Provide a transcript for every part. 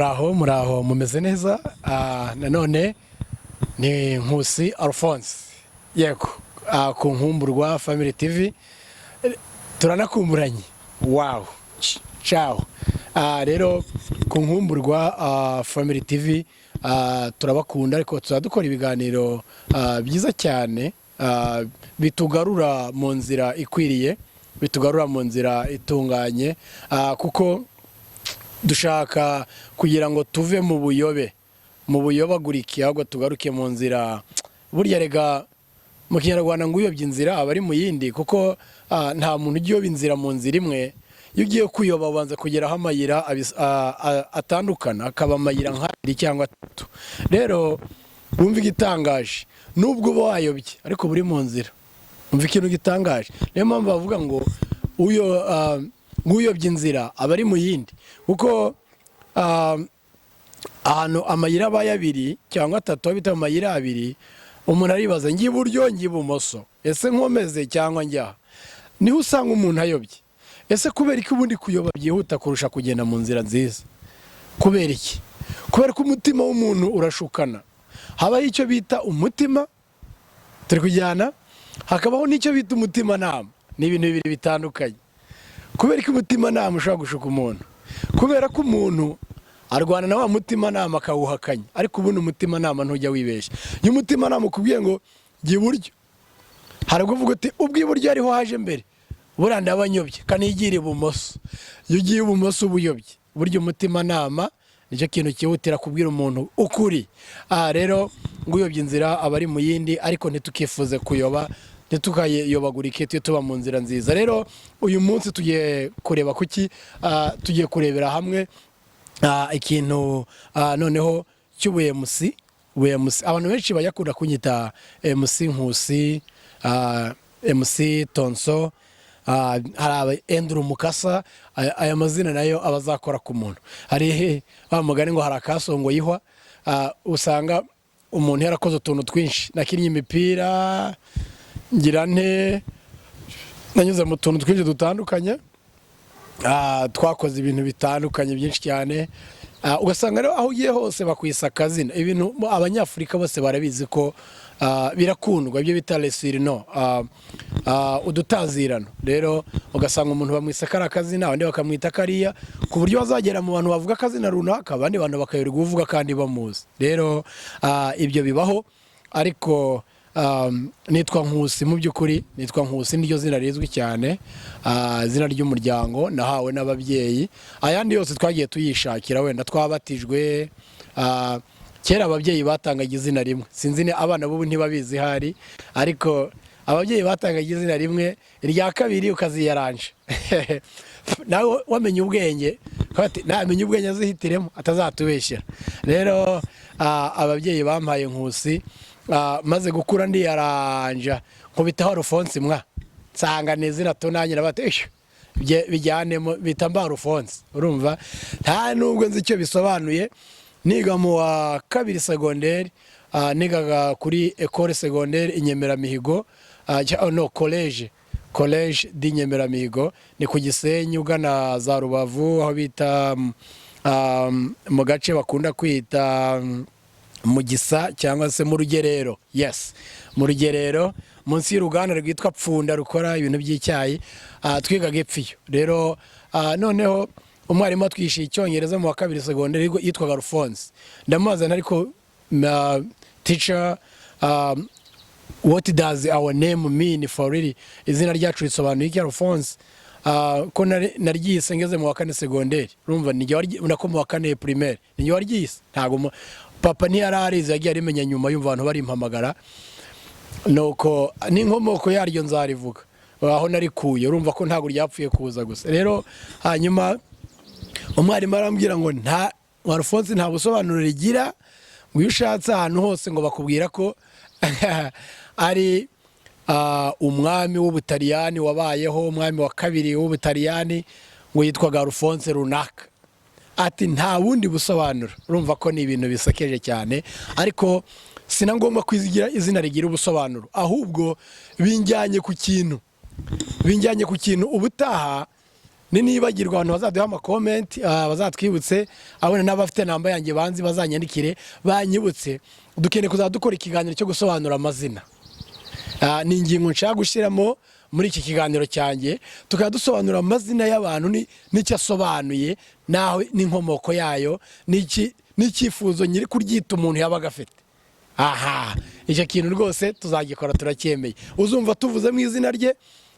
muraho mumeze neza. Nanone ni NKUSI Alphonse yego ku Nkumburwa Family TV turanakumburanye. Wow, ciao. Rero ku Nkumburwa Family TV turabakunda, ariko tuzadukora ibiganiro byiza cyane bitugarura mu nzira ikwiriye, bitugarura mu nzira itunganye, kuko dushaka kugira ngo tuve mu buyobagurike, ahubwo tugaruke mu nzira. Burya rega mu Kinyarwanda ngo uyobye inzira aba ari mu yindi, kuko nta muntu ugiyoba inzira mu nzira imwe. Iyo ugiye kuyoba ubanza kugeraho amayira atandukana, akaba amayira nk'abiri cyangwa atatu. Rero wumva igitangaje, nubwo uba wayobye ariko buri mu nzira, umva ikintu gitangaje. Niyo mpamvu bavuga ngo uyobye inzira aba ari mu yindi, kuko ahantu amayira abaye abiri cyangwa atatu bita amayira abiri, umuntu aribaza ngiye iburyo ngiye ibumoso, ese nkomeze cyangwa njya? Niho usanga umuntu ayobye. Ese kubera iki ubundi kuyoba byihuta kurusha kugenda mu nzira nziza? Kubera iki? Kubera ko umutima w'umuntu urashukana. Habaho icyo bita umutima, turi kujyana, hakabaho n'icyo bita umutima nama. Ni ibintu bibiri bitandukanye. Kubera ko umutima nama ushobora gushuka umuntu, kubera ko umuntu arwana na wa mutima nama akawuhakanya, ariko ubundi umutima nama ntujya wibeshya. Iyo umutima nama ukubwiye ngo jya iburyo, haraguvuga uti ubw'iburyo ariho haje mbere, buranda abanyobye kanigire ibumoso. Iyo ugiye ibumoso ubuyobye. Buryo umutima nama nicyo kintu cyihutira kubwira umuntu ukuri. Rero ngo uyobye inzira aba ari mu yindi, ariko ntitukifuze kuyoba, ntitukayobagurike, tuba mu nzira nziza. Rero uyu munsi tugiye kureba kuki, tugiye kurebera hamwe ikintu noneho cy'ubuyemusi. Abantu benshi bayakunda kunyita MC NKUSI, MC Tonso, hari Endru Mukasa. Aya mazina nayo abazakora ku muntu. Hari bamugani ngo hari akasongo yihwa, usanga umuntu yarakoze utuntu twinshi. Nakinnye imipira, ngira nte, nanyuze mu tuntu twinshi dutandukanye, twakoze ibintu bitandukanye byinshi cyane. Ugasanga rero aho ugiye hose bakwisa akazina. Ibintu abanyafurika bose barabizi ko birakundwa, ibyo bita lesirino, udutazirano. Rero ugasanga umuntu bamwisa kari akazina, abandi bakamwita kariya, ku buryo bazagera mu bantu bavuga akazina runaka, abandi bantu bakayoberwa uvuga kandi bamuzi. Rero ibyo bibaho, ariko nitwa NKUSI. Mu by'ukuri nitwa NKUSI, niryo zina rizwi cyane, izina ry'umuryango nahawe n'ababyeyi. Ayandi yose twagiye tuyishakira, wenda twabatijwe. Kera ababyeyi batangaga izina rimwe, sinzi ni abana bubu ntibabizi hari, ariko ababyeyi batangaga izina rimwe, irya kabiri ukaziyaranje. Nawe wamenye ubwenge, namenye ubwenge azihitiremo atazatubeshyera. Rero ababyeyi bampaye NKUSI, maze gukura ndiyaranja nkubitaho Alphonse mwa nsanga nezina tonanyira batesha bijyanemo bitamba Alphonse. Urumva nta nubwo nzi icyo bisobanuye. Niga mu wa kabiri secondaire, nigaga kuri école secondaire Inyemeramihigo, no college di Inyemeramihigo, ni ku Gisenyi ugana za Rubavu, aho bita mu gace bakunda kwita mu Gisa cyangwa se mu Rugerero. Yes, mu Rugerero, munsi y'uruganda rwitwa Pfunda rukora ibintu by'icyayi. Twigaga epfiyo. Rero noneho umwarimu atwishyuye Icyongereza mu wa kabiri secondaire yitwaga Alphonse. Ndamazana ariko teacher, what does our name mean for really? Izina ryacu risobanuye iki Alphonse? Ko naryise ngeze mu wa kane secondaire. Urumva nako mu wa kane primaire niyo waryise. Ntago papa ntiyararize, yagiye arimenya nyuma yumva abantu bari impamagara. Nuko n'inkomoko yaryo nzarivuga aho narikuye. Urumva ko ntago ryapfuye kuza gusa. Rero hanyuma umwarimu arambwira ngo nta Alphonse nta busobanuro rigira, ngo iyo ushatse ahantu hose ngo bakubwira ko ari umwami w'Ubutaliyani wabayeho, umwami wa kabiri w'Ubutaliyani, ngo yitwaga Alphonse runaka. Ati nta bundi busobanuro. Urumva ko ni ibintu bisekeje cyane, ariko sinangomba kwizigira izina rigira ubusobanuro, ahubwo binjyanye ku kintu ubutaha nibagirwa abantu bazaduha amakomenti bazatwibutse abone n'abafite namba yanjye banzi bazanyandikire banyibutse dukeneye kuzadukora ikiganiro cyo gusobanura amazina. Ni ingingo nshaka gushyiramo muri iki kiganiro cyanjye tukaba dusobanura amazina y'abantu n'icyo asobanuye naho n'inkomoko yayo n'icyifuzo nyiri kuryita umuntu yabaga afite. Icyo kintu rwose tuzagikora turacyemeye. Uzumva tuvuze mu izina rye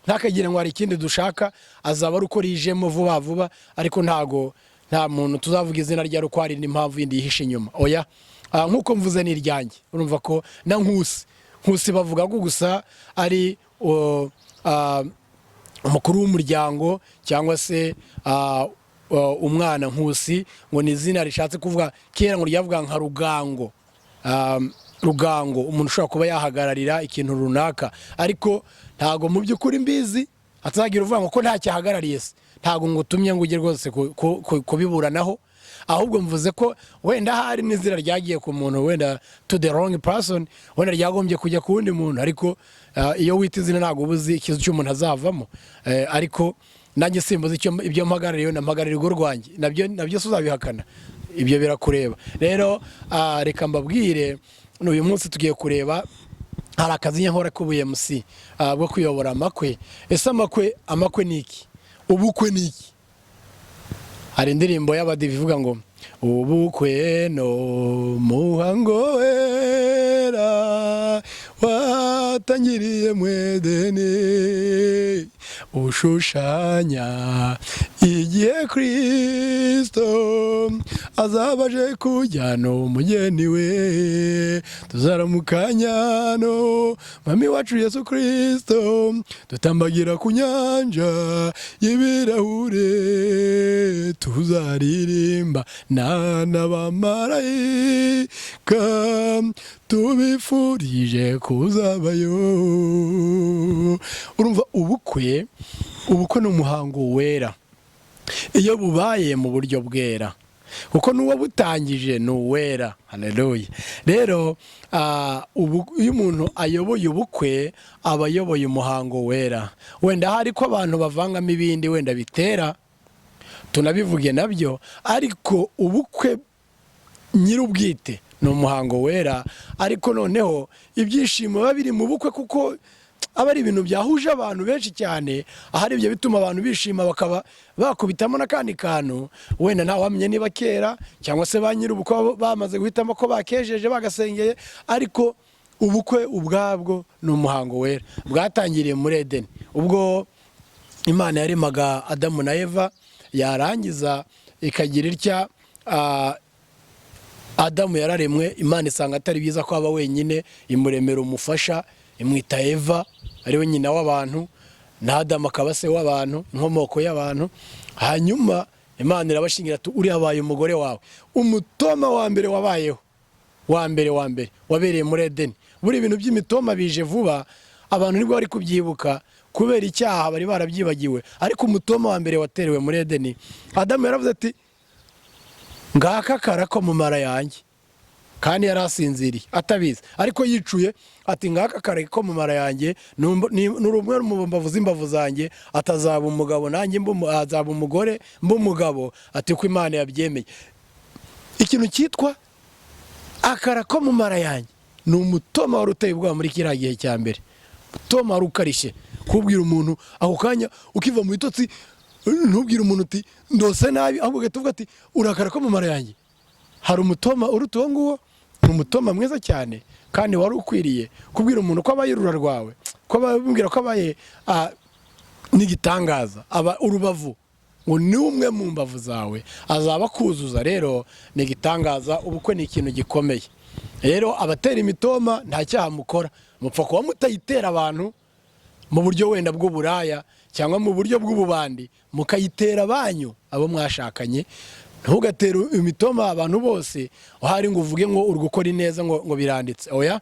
ntakagira ngo hari ikindi dushaka azaba ari uko rijemo vuba vuba, ariko nta muntu tuzavuga izina rye uko hari n'impamvu yindi yihishe inyuma. Oya, nk'uko mvuze ni iryanjye. Urumva ko na nkusi bavuga ko gusa ari umukuru w'umuryango cyangwa se umwana nkusi, ngo ni izina rishatse kuvuga kera ngo ryavuga nka rugango, umuntu ushobora kuba yahagararira ikintu runaka, ariko ntago mu by'ukuri mbizi atazagira uvuga ngo ko nta cyahagarariye se, ntago ngutumye ngo ujye rwose kubiburanaho, ahubwo mvuze ko wenda hari n'izina ryagiye ku muntu, wenda to the wrong person, wenda ryagombye kujya ku wundi muntu, ariko iyo wita izina ntago ubuzi ikizu cy'umuntu azavamo. Ariko nanjye simbuze ibyo mpagarariye, nampagarariye urugo rwanjye, nabyo uzabihakana, ibyo birakureba. Rero reka mbabwire, uyu munsi tugiye kureba, hari akazi nkora k'ubuyemusi bwo kuyobora amakwe. Ese amakwe ni iki? Ubukwe ni iki? Hari indirimbo y'abadive ivuga ngo ubukwe no muhango wera watangiriye mu Edeni, ushushanya igihe Kristo azabaje kujyana umugeni we, tuzaramukanya no Mwami wacu Yesu Kristo, dutambagira ku nyanja y'ibirahure, tuzaririmba n'abamarayika, tubifurije kuzabayo. Urumva ubukwe ni umuhango wera iyo bubaye mu buryo bwera, kuko n'uwo butangije ni uwera. Haleluya. Rero iyo umuntu ayoboye ubukwe aba ayoboye umuhango wera. Wenda hari ko abantu bavangamo ibindi wenda bitera, tunabivuge nabyo, ariko ubukwe nyir'ubwite ni umuhango wera. Ariko noneho ibyishimo biba biri mu bukwe, kuko aba ari ibintu byahuje abantu benshi cyane, ahari ibyo bituma abantu bishima, bakaba bakubitamo n'akandi kantu, wenda ntawe wamenye niba kera cyangwa se ba nyir'ubukwe bamaze guhitamo ko bakejeje bagasengeye. Ariko ubukwe ubwabwo ni umuhango wera, bwatangiriye muri Edeni, ubwo Imana yaremaga Adamu na Eva, yarangiza ikagira itya, Adamu yararemwe, Imana isanga atari byiza ko aba wenyine, imuremera umufasha, imwita Eva, ariwe nyina w'abantu, na Adamu akaba se w'abantu, inkomoko y'abantu. Hanyuma Imana irabashingira ati uri abaye umugore wawe. Umutoma wa mbere wabayeho, wa mbere wabereye muri Edeni. Buri ibintu by'imitoma bije vuba, abantu nibwo bari kubyibuka kubera icyaha bari barabyibagiwe, ariko umutoma wa mbere waterewe muri Edeni, Adamu yaravuze ati ngaka karako mu mara yanjye, kandi yarasinziriye atabizi, ariko yicuye ati ngaka karako mu mara yanjye n'urumwe mu mbavu z'imbavu zanjye, atazaba umugabo nanjye azaba umugore umugabo, ati ko Imana yabyemeye. Ikintu cyitwa akarako mu mara yanjye ni umutoma wari uteye ubwoba muri kiriya gihe cya mbere. Umutoma wari ukarishye, kubwira umuntu ako kanya ukiva mu bitotsi, ntubwire umuntu uti ndose nabi, ahubwo ugahita uvuga ati urakara ko mu mara yanjye. Hari umutoma uruta uwo nguwo, ni umutoma mwiza cyane, kandi wari ukwiriye kubwira umuntu ko abaye urura rwawe, ko ababwira ko abaye n'igitangaza, aba urubavu, ngo ni umwe mu mbavu zawe azaba kuzuza. Rero ni igitangaza. Ubukwe ni ikintu gikomeye. Rero abatera imitoma nta cyaha mukora, mupfa kuba mutayitera abantu mu buryo wenda bw'uburaya cyangwa mu buryo bw'ububandi, mukayitera banyu abo mwashakanye. Ntugatere imitoma abantu bose uhari ngo uvuge ngo uri gukora ineza ngo biranditse. Oya,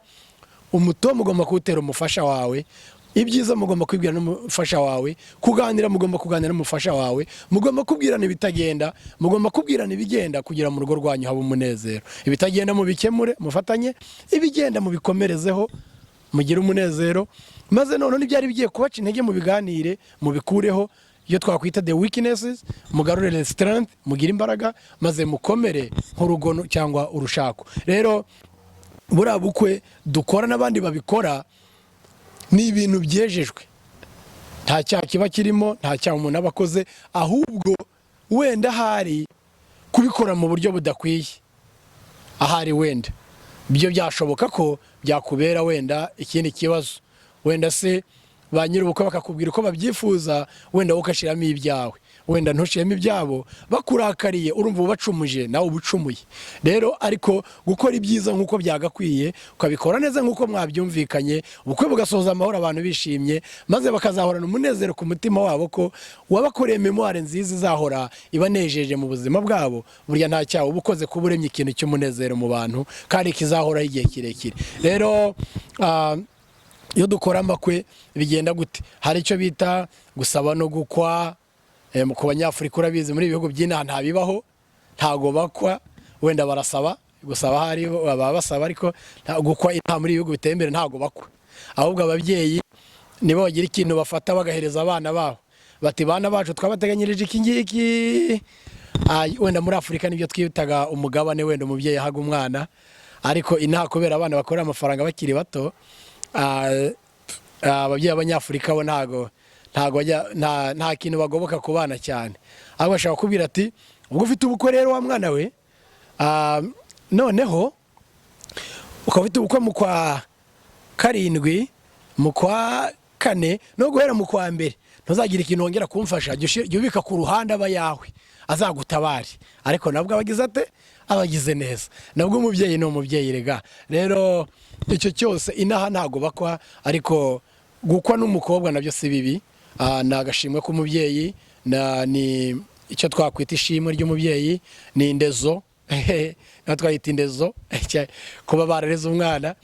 umutoma ugomba kuwutera umufasha wawe, ibyiza mugomba kwibwira n'umufasha wawe, kuganira mugomba kuganira n'umufasha wawe, mugomba kubwirana ibitagenda, mugomba kubwirana ibigenda, kugira mu rugo rwanyu habe umunezero. Ibitagenda mubikemure mufatanye, ibigenda mubikomerezeho, mugire umunezero. Maze none n'ibyari bigiye kubaca intege mu biganire mubikureho, iyo twakwita the weaknesses, mugarurire strength, mugire imbaraga maze mukomere nk'urugono cyangwa urushako. Rero buriya bukwe dukora n'abandi babikora ni ibintu byejejwe, nta cyaha kiba kirimo, nta cyaha umuntu aba akoze, ahubwo wenda hari kubikora mu buryo budakwiye, ahari wenda byo byashoboka ko byakubera wenda ikindi kibazo, wenda se ba nyir'ubukwe bakakubwira uko babyifuza, wenda ukashiramo ibyawe, wenda ntushiremo ibyabo, bakurakariye urumva ubacumuje nawe ubucumuye. Rero ariko gukora ibyiza nk'uko byagakwiye, ukabikora neza nk'uko mwabyumvikanye, ubukwe bugasoza amahoro, abantu bishimye, maze bakazahorana umunezero ku mutima wabo ko wabakoreye memoire nziza izahora ibanejeje mu buzima bwabo. Burya nta cyaha uba ukoze kuba uremye ikintu cy'umunezero mu bantu kandi kizahoraho igihe kirekire. Rero iyo dukora amakwe bigenda gute? Hari icyo bita gusaba no gukwa. Ku banyafurika urabizi muri ibihugu by'inaha ntabibaho, ntago bakwa, wenda barasaba, gusaba hari baba basaba, ariko gukwa inaha muri ibihugu biteye imbere ntago bakwa. Ahubwo ababyeyi nibo bagira ikintu bafata bagahereza abana babo, bati bana bacu twabateganyirije iki ngiki. Wenda muri Afurika nibyo twitaga umugabane, wenda umubyeyi ahaga umwana, ariko inaha kubera abana bakorera amafaranga bakiri bato, ababyeyi b'abanyafurika bo nta kintu bagoboka ku bana cyane. Ahubwo bashaka kubwira ati ubwo ufite ubukwe rero wa mwana we, noneho ukaba ufite ubukwe mu kwa karindwi, mu kwa kane, no guhera mu kwa mbere ntuzagira ikintu wongera kumfasha, jya ubika ku ruhande aba yawe azagutabare. Ariko nabwo abagize ate? Abagize neza. Nabwo umubyeyi ni umubyeyi rega. Rero icyo cyose inaha ntago bakwa, ariko gukwa n'umukobwa nabyo si bibi. Ni agashimwe k'umubyeyi, ni icyo twakwita ishimwe ry'umubyeyi, ni indezo, na twayita indezo, kuba barareze umwana.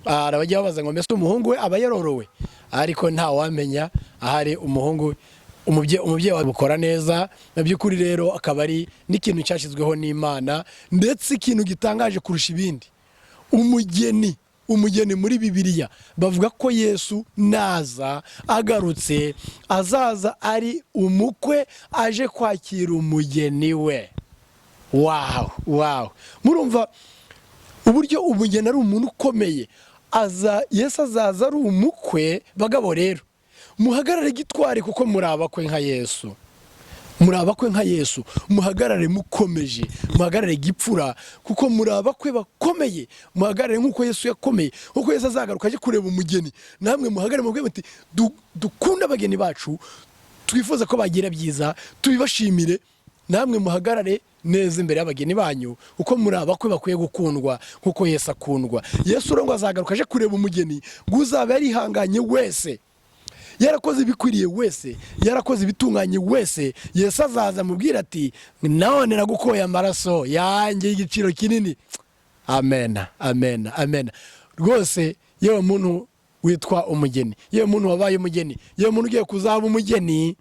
Arabajya babaza ngo mbese umuhungu we aba yarorowe, ariko nta wamenya ahari umuhungu umubyeyi wabikora neza. Na by'ukuri rero akaba ari n'ikintu cyashyizweho n'Imana, ndetse ikintu gitangaje kurusha ibindi, umugeni muri Bibiliya bavuga ko Yesu naza agarutse azaza ari umukwe aje kwakira umugeni we. Wow, murumva uburyo umugeni ari umuntu ukomeye. Yesu azaza ari umukwe. Bagabo rero muhagarare gitwari, kuko muri abakwe nka Yesu, muhagarare mukomeje, muhagarare gipfura, kuko muri abakwe bakomeye. Muhagarare nk'uko Yesu yakomeye, nk'uko Yesu azagaruka aje kureba umugeni. Namwe muhagarare mubwire muti dukunda abageni bacu, twifuza ko bagira byiza, tubibashimire. Namwe muhagarare neza imbere y'abageni banyu, kuko muri abakwe bakwiye gukundwa nk'uko Yesu akundwa. Yesu rero ngo azagaruka aje kureba umugeni, ngo uzaba yarihanganye wese, yarakoze ibikwiriye wese, yarakoze ibitunganye wese, Yesu azaza amubwira ati none nagukoye amaraso yanjye y'igiciro kinini. Amen. Rwose yewe muntu witwa umugeni, yewe muntu wabaye umugeni, yewe muntu ugiye kuzaba umugeni,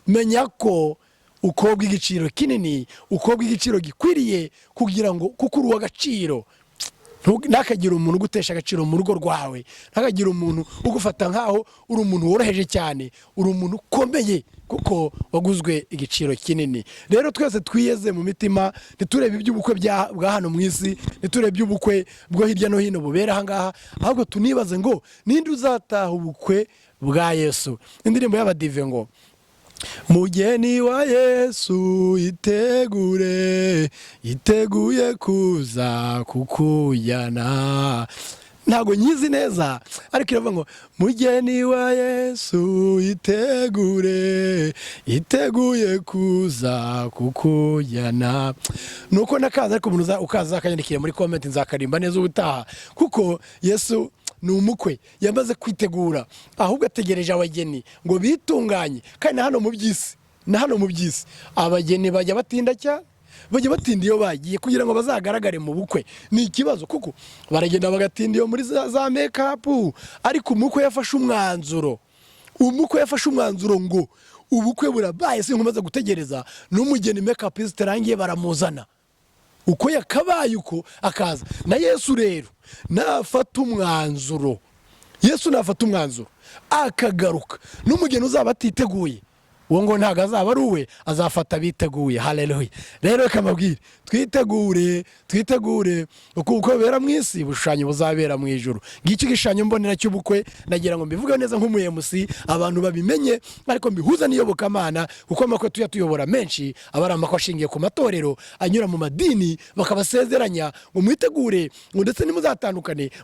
menya ko ukobwa igiciro kinini, ukobwa igiciro gikwiriye, kugira ngo kuko uri uw'agaciro. Ntakagira umuntu ugutesha agaciro mu rugo rwawe, ntakagira umuntu ugufata nkaho uri umuntu woroheje cyane, uri umuntu ukomeye, kuko waguzwe igiciro kinini. Rero twese twiyeze mu mitima, ntiturebe iby'ubukwe bwa hano mu isi, ntiturebe iby'ubukwe bwo hirya no hino bubera aha ngaha, ahubwo tunibaze ngo ninde uzataha ubukwe bwa Yesu. Indirimbo y'Abadive ngo mugeni wa Yesu iteguye kuza kukujyana. Ntago nyizi neza, ariko iravuga ngo mugeni wa Yesu iteguye kuza kukujyana. Nuko nakaza, ariko umuntu ukaza akanyandikira muri comment nzakarimba neza ubutaha, kuko Yesu ni umukwe yamaze kwitegura, ahubwo ategereje abageni ngo bitunganye. Kandi na hano mu by'isi abageni bajya batinda cyane, bajya batinda iyo bagiye kugira ngo bazagaragare mu bukwe. Ni ikibazo, kuko baragenda bagatinda iyo muri za make-up. Ariko umukwe yafashe umwanzuro, ngo ubukwe burabaye, sinkomeza gutegereza n'umugeni make-up zitarangiye baramuzana uko yakabaye, uko akaza. Na Yesu rero nafata umwanzuro, akagaruka n'umugeni uzaba atiteguye, uwo ngo ntago azaba ari uwe, azafata biteguye. Haleluya. Rero kamabwire twitegure uko bera mu isi bushushanyo buzabera mu ijuru. Ngicyo gishushanyo mbonera cy'ubukwe, nagira ngo mbivuge neza nk'umuyemusi, abantu babimenye, ariko mbihuza n'iyobokamana, kuko amakwe tuyobora menshi aba ari amakwe ashingiye ku matorero anyura mu madini, bakabasezeranya ngo mwitegure, ngo ndetse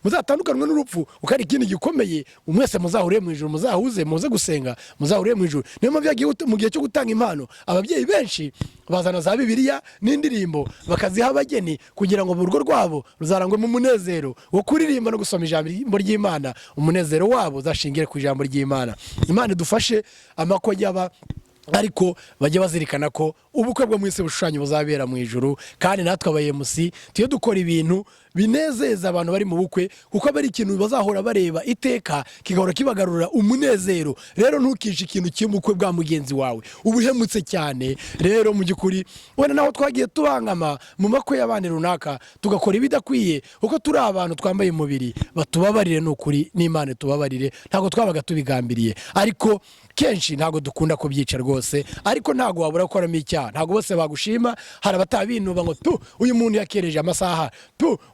muzatandukanwe n'urupfu, uko ari ikindi gikomeye, mwese muzahuriye mu ijuru, muzahuze, muze gusenga, muzahuriye mu ijuru. Niyo mpamvu yagiye mu gihe cyo gutanga impano, ababyeyi benshi bazana za Bibiliya n'indirimbo bakaziha abageni, kugira ngo mu rugo rwabo ruzarangwemo umunezero wo kuririmba no gusoma ijambo ry'Imana. Umunezero wabo uzashingire ku ijambo ry'Imana. Imana idufashe amakwe yaba, ariko bajye bazirikana ko ubukwe bwo mu isi bushushanyo buzabera mu ijuru. Kandi natwe abayemusi tuye dukora ibintu binezeza abantu bari mu bukwe, kuko aba ari ikintu bazahora bareba iteka, kigahora kibagarura umunezero. Rero ntukishe ikintu cy'ubukwe bwa mugenzi wawe, ubuhemutse cyane. Rero mu gikuri wenda naho twagiye tubangama mu makwe y'abandi runaka, tugakora ibidakwiye, kuko turi abantu twambaye umubiri, batubabarire n'ukuri, n'Imana tubabarire, ntago twabaga tubigambiriye. Ariko kenshi ntago dukunda kubyica rwose, ariko ntago wabura gukoramo icyaha. Ntago bose bagushima, hari abatabinuba ngo uyu muntu yakereje amasaha,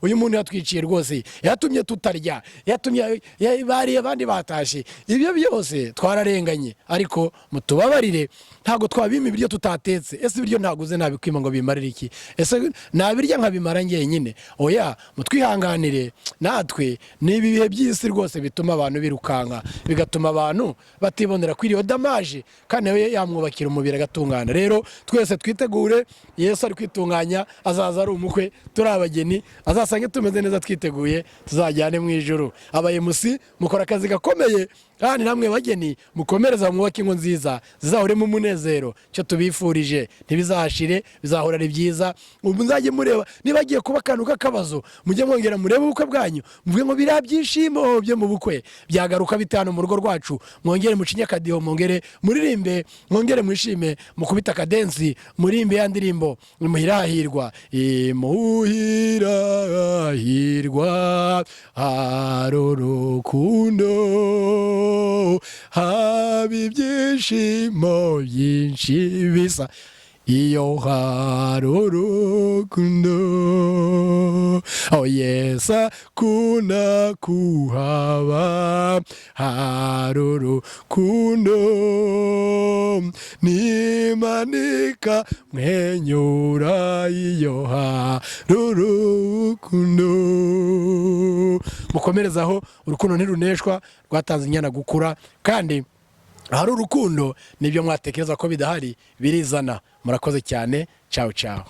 uyu muntu yatwiciye rwose, yatumye tutarya, yatumye bari abandi batashye. Ibyo byose twararenganye, ariko mutubabarire, ntago twabima ibiryo tutatetse. Ese ibiryo ntaguze nabikwima ngo bimarire iki? Ese nabirya nkabimara njyenyine? Oya, mutwihanganire. Natwe ni ibihe by'isi rwose bituma abantu birukanka, bigatuma abantu batibonera kwiriyo damaje, kandi nawe yamwubakira umubiri agatungana. Rero twese twitegure, Yesu ari kwitunganya, azaza ari umukwe, turi abageni, azasange tumeze neza, twiteguye, tuzajyane mu ijuru. Abayemusi mukora akazi gakomeye, kandi namwe bageni mukomereza mwubaka ingo nziza zizahoremo umunezero. Cyo tubifurije ntibizahashire, bizahora ari byiza. Ubu nzajye mureba niba agiye kuba akantu k'akabazo, mujye mwongera murebe ubukwe bwanyu, muvuge ngo biriya byishimo byo mu bukwe byagaruka bitanu mu rugo rwacu. Mwongere mucinye akadiho, mwongere muririmbe, mwongere mwishime, mukubita akadensi, murimbe ya ndirimbo imuhira hahirwa, imuhira hahirwa hari urukundo, haba ibyishimo byinshi bisa iyo hari urukundo. Oh Yesu akunda kuhaba hari urukundo, nimanika mwenyura iyo hari urukundo. Mukomerezaho, urukundo ntiruneshwa, rwatanze inyana gukura, kandi hari urukundo nibyo mwatekereza ko bidahari birizana. Murakoze cyane. Ciao ciao.